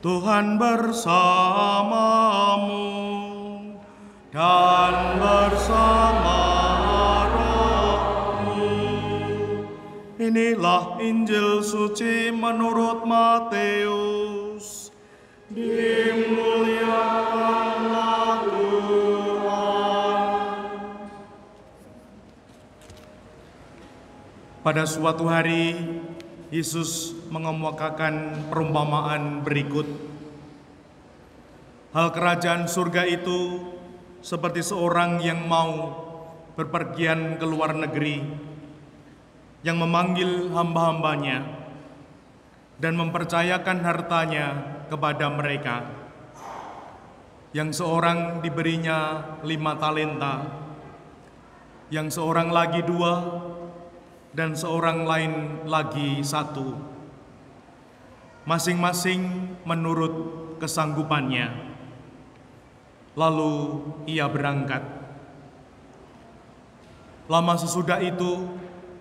Tuhan bersamamu dan bersama rohmu. Inilah Injil suci menurut Matius. Dimuliakanlah Tuhan. Pada suatu hari, Yesus mengemukakan perumpamaan berikut. Hal kerajaan surga itu seperti seorang yang mau berpergian ke luar negeri, yang memanggil hamba-hambanya dan mempercayakan hartanya kepada mereka. Yang seorang diberinya 5 talenta, yang seorang lagi 2, dan seorang lain lagi 1, masing-masing menurut kesanggupannya. Lalu ia berangkat. Lama sesudah itu,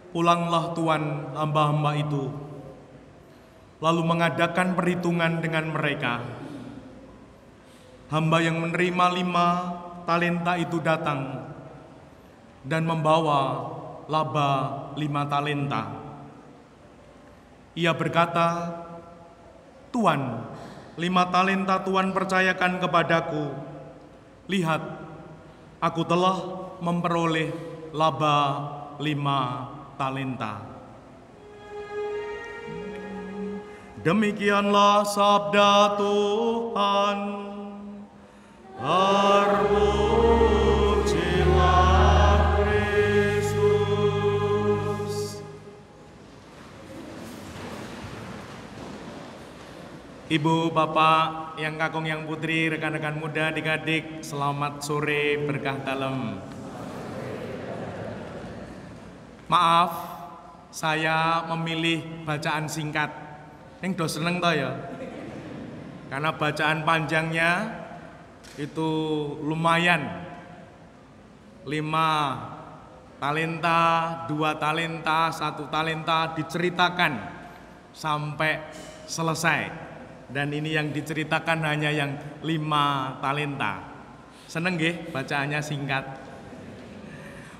pulanglah tuan hamba-hamba itu, lalu mengadakan perhitungan dengan mereka. Hamba yang menerima 5 talenta itu datang dan membawa laba 5 talenta. Ia berkata, "Tuan, 5 talenta Tuan percayakan kepadaku. Lihat, aku telah memperoleh laba 5 talenta." Demikianlah sabda Tuhan. Terpujilah Kristus. Ibu, bapak, yang kakung, yang putri, rekan-rekan muda, adik-adik, selamat sore berkah dalam. Maaf, saya memilih bacaan singkat. Yang do seneng toh ya? Karena bacaan panjangnya itu lumayan. 5 talenta, 2 talenta, 1 talenta diceritakan sampai selesai. Dan ini yang diceritakan hanya yang 5 talenta. Seneng nggih bacaannya singkat.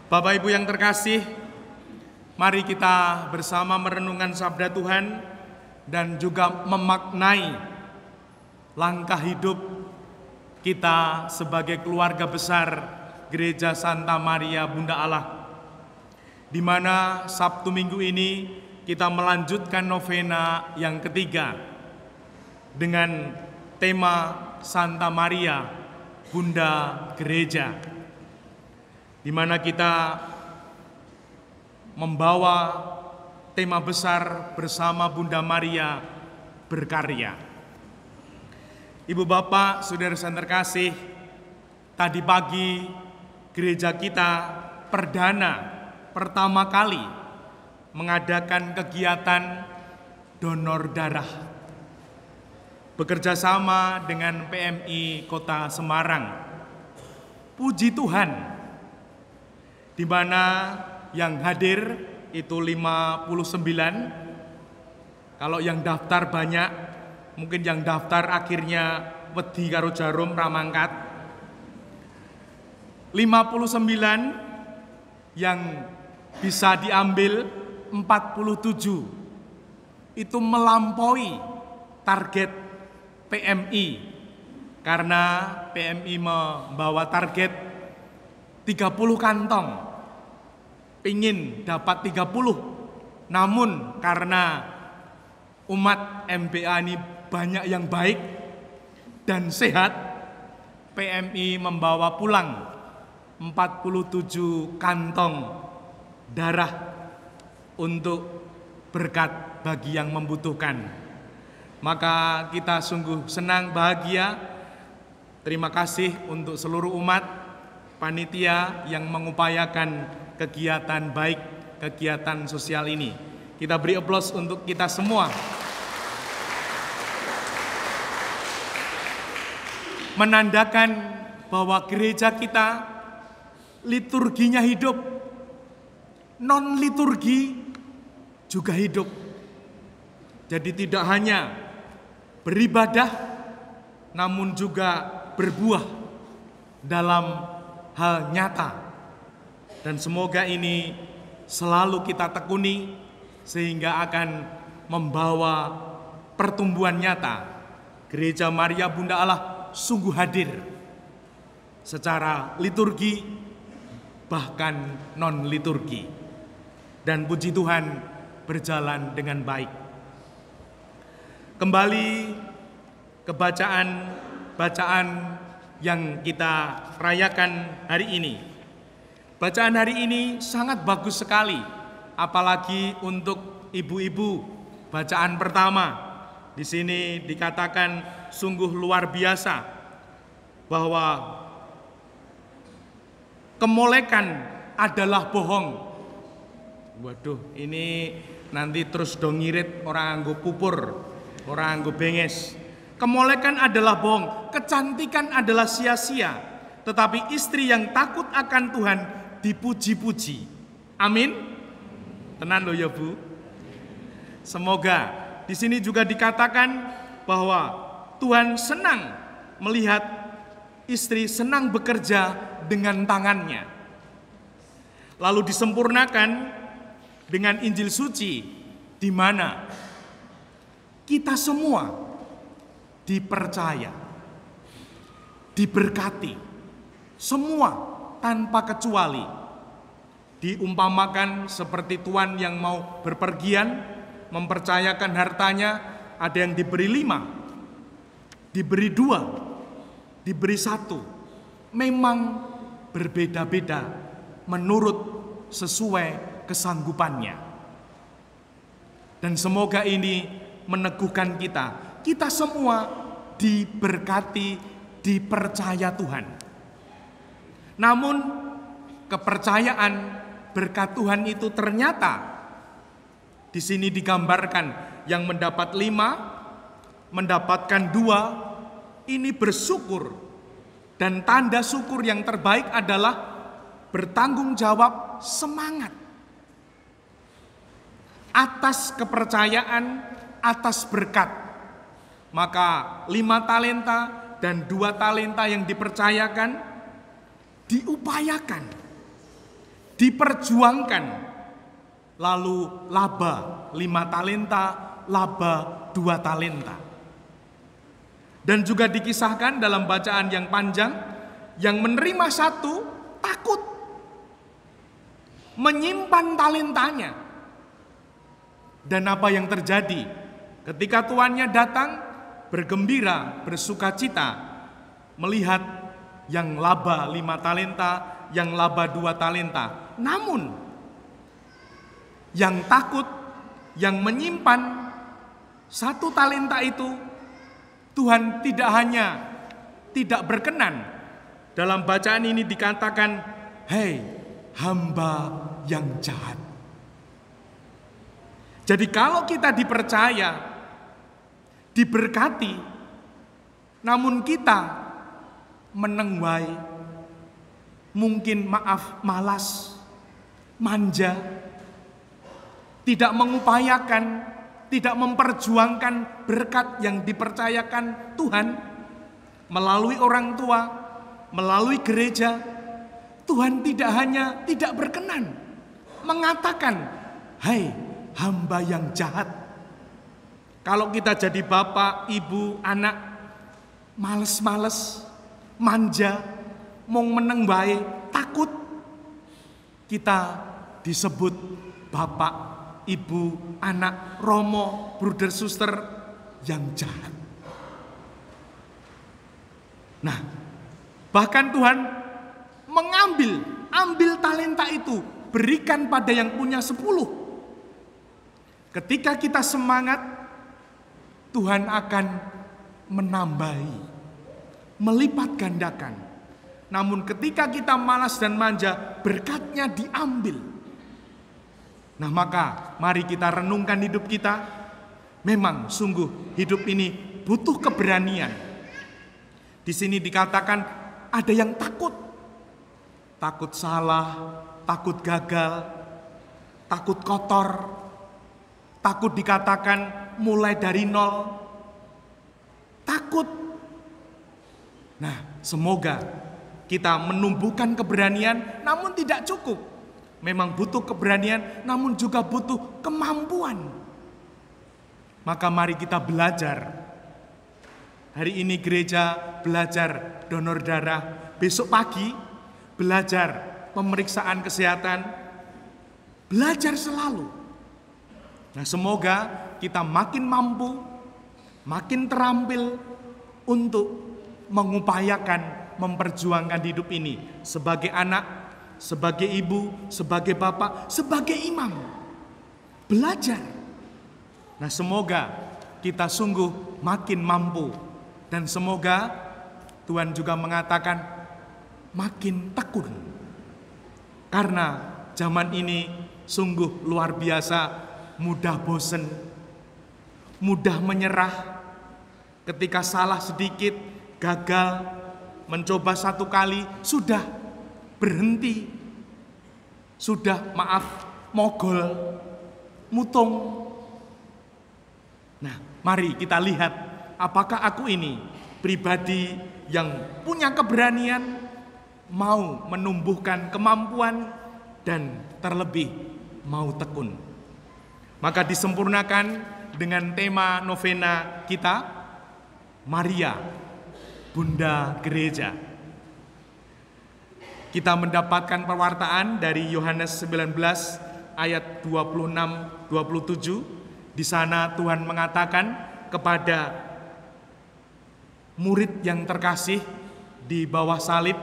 Bapak Ibu yang terkasih, mari kita bersama merenungkan sabda Tuhan dan juga memaknai langkah hidup kita sebagai keluarga besar Gereja Santa Maria Bunda Allah, di mana Sabtu Minggu ini kita melanjutkan novena yang ketiga dengan tema Santa Maria Bunda Gereja, di mana kita membawa tema besar bersama Bunda Maria berkarya. Ibu bapak, saudara terkasih, tadi pagi gereja kita pertama kali mengadakan kegiatan donor darah bekerja sama dengan PMI Kota Semarang. Puji Tuhan, di mana yang hadir itu 59. Kalau yang daftar banyak, mungkin yang daftar akhirnya wedi karo jarum ramangkat. 59 yang bisa diambil 47. Itu melampaui target PMI, karena PMI membawa target 30 kantong. Ingin dapat 30, namun karena umat MBA ini banyak yang baik dan sehat, PMI membawa pulang 47 kantong darah untuk berkat bagi yang membutuhkan. Maka kita sungguh senang, bahagia. Terima kasih untuk seluruh umat, panitia yang mengupayakan kegiatan baik, kegiatan sosial ini. Kita beri aplaus untuk kita semua. Menandakan bahwa gereja kita liturginya hidup, non liturgi juga hidup. Jadi tidak hanya beribadah, namun juga berbuah dalam hal nyata. Dan semoga ini selalu kita tekuni sehingga akan membawa pertumbuhan nyata. Gereja Maria Bunda Allah sungguh hadir secara liturgi bahkan non liturgi, dan puji Tuhan berjalan dengan baik. Kembali ke bacaan yang kita rayakan hari ini. Bacaan hari ini sangat bagus sekali, apalagi untuk ibu-ibu. Bacaan pertama di sini dikatakan sungguh luar biasa bahwa kemolekan adalah bohong. Waduh, ini nanti terus dong ngirit orang anggo pupur, orang anggo benges. Kemolekan adalah bohong, kecantikan adalah sia-sia, tetapi istri yang takut akan Tuhan dipuji-puji. Amin. Tenan loh ya Bu. Semoga di sini juga dikatakan bahwa Tuhan senang melihat istri senang bekerja dengan tangannya. Lalu disempurnakan dengan Injil suci, di mana kita semua dipercaya, diberkati, semua tanpa kecuali. Diumpamakan seperti tuan yang mau berpergian, mempercayakan hartanya, ada yang diberi 5, diberi 2, diberi 1. Memang berbeda-beda menurut sesuai kesanggupannya. Dan semoga ini meneguhkan kita. Kita semua diberkati, dipercaya Tuhan. Namun kepercayaan berkat Tuhan itu ternyata di sini digambarkan yang mendapat 5, mendapatkan 2, ini bersyukur. Dan tanda syukur yang terbaik adalah bertanggung jawab semangat atas kepercayaan, atas berkat. Maka 5 talenta dan 2 talenta yang dipercayakan diupayakan, diperjuangkan. Lalu laba 5 talenta, laba 2 talenta. Dan juga dikisahkan dalam bacaan yang panjang, yang menerima 1 takut, menyimpan talentanya. Dan apa yang terjadi? Ketika tuannya datang, bergembira, bersukacita, melihat yang laba 5 talenta, yang laba 2 talenta. Namun, yang takut, yang menyimpan 1 talenta itu, Tuhan tidak hanya tidak berkenan. Dalam bacaan ini dikatakan, hei hamba yang jahat. Jadi kalau kita dipercaya, diberkati, namun kita menengwai, mungkin malas, manja, tidak mengupayakan, tidak memperjuangkan berkat yang dipercayakan Tuhan melalui orang tua, melalui gereja. Tuhan tidak hanya tidak berkenan, mengatakan, hai hamba yang jahat. Kalau kita jadi bapak, ibu, anak, males-males, manja, mau meneng bae, takut, kita disebut bapak, ibu, anak, romo, bruder, suster yang jahat. Nah, bahkan Tuhan ambil talenta itu, berikan pada yang punya 10. Ketika kita semangat, Tuhan akan menambahi, melipat gandakan. Namun ketika kita malas dan manja, berkatnya diambil. Nah, maka mari kita renungkan hidup kita. Memang sungguh hidup ini butuh keberanian. Di sini dikatakan ada yang takut. Takut salah, takut gagal, takut kotor, takut dikatakan mulai dari nol. Takut Nah, semoga kita menumbuhkan keberanian, namun tidak cukup. Memang butuh keberanian, namun juga butuh kemampuan. Maka mari kita belajar. Hari ini gereja belajar donor darah, besok pagi belajar pemeriksaan kesehatan, belajar selalu. Nah, semoga kita makin mampu, makin terampil untuk mengupayakan memperjuangkan hidup ini sebagai anak, sebagai ibu, sebagai bapak, sebagai imam. Belajar. Nah, semoga kita sungguh makin mampu, dan semoga Tuhan juga mengatakan makin tekun. Karena zaman ini sungguh luar biasa, mudah bosan, mudah menyerah. Ketika salah sedikit, gagal, mencoba satu kali, sudah berhenti, sudah mogol, mutung. Nah, mari kita lihat apakah aku ini pribadi yang punya keberanian, mau menumbuhkan kemampuan, dan terlebih mau tekun. Maka disempurnakan dengan tema novena kita, Maria, Bunda Gereja. Kita mendapatkan pewartaan dari Yohanes 19 ayat 26-27. Di sana Tuhan mengatakan kepada murid yang terkasih di bawah salib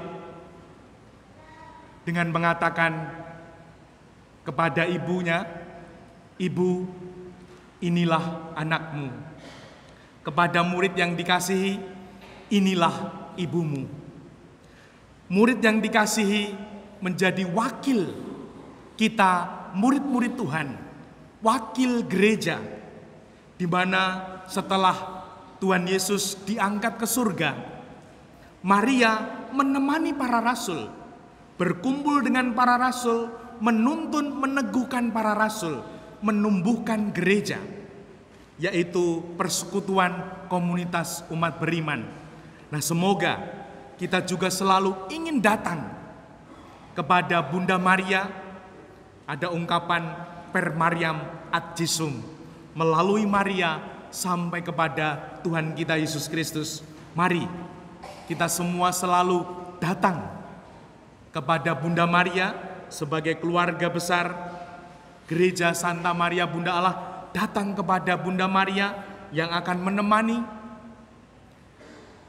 dengan mengatakan kepada ibunya, "Ibu, inilah anakmu." Kepada murid yang dikasihi, "Inilah ibumu." Murid yang dikasihi menjadi wakil kita, murid-murid Tuhan, wakil gereja, di mana setelah Tuhan Yesus diangkat ke surga, Maria menemani para rasul, berkumpul dengan para rasul, menuntun, meneguhkan para rasul, menumbuhkan gereja, yaitu persekutuan komunitas umat beriman. Nah, semoga kita juga selalu ingin datang kepada Bunda Maria. Ada ungkapan per Mariam ad Jesum, melalui Maria sampai kepada Tuhan kita Yesus Kristus. Mari kita semua selalu datang kepada Bunda Maria sebagai keluarga besar Gereja Santa Maria Bunda Allah. Datang kepada Bunda Maria yang akan menemani,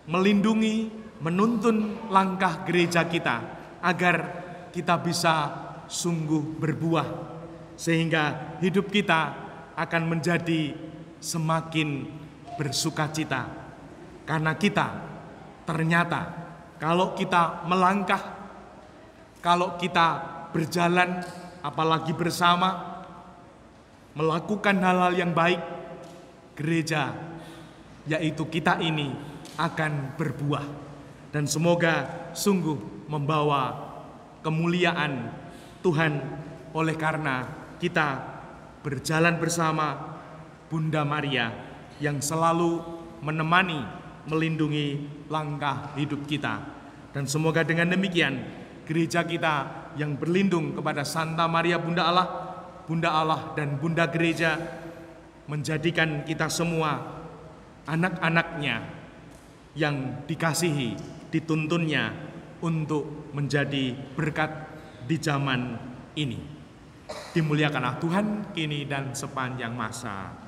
melindungi, menuntun langkah gereja kita agar kita bisa sungguh berbuah, sehingga hidup kita akan menjadi semakin bersukacita. Karena kita ternyata kalau kita melangkah, kalau kita berjalan, apalagi bersama, melakukan hal-hal yang baik, gereja, yaitu kita ini akan berbuah. Dan semoga sungguh membawa kemuliaan Tuhan oleh karena kita berjalan bersama Bunda Maria yang selalu menemani, melindungi langkah hidup kita. Dan semoga dengan demikian gereja kita yang berlindung kepada Santa Maria Bunda Allah dan Bunda Gereja menjadikan kita semua anak-anaknya yang dikasihi, dituntunnya untuk menjadi berkat di zaman ini. Dimuliakanlah Tuhan kini dan sepanjang masa.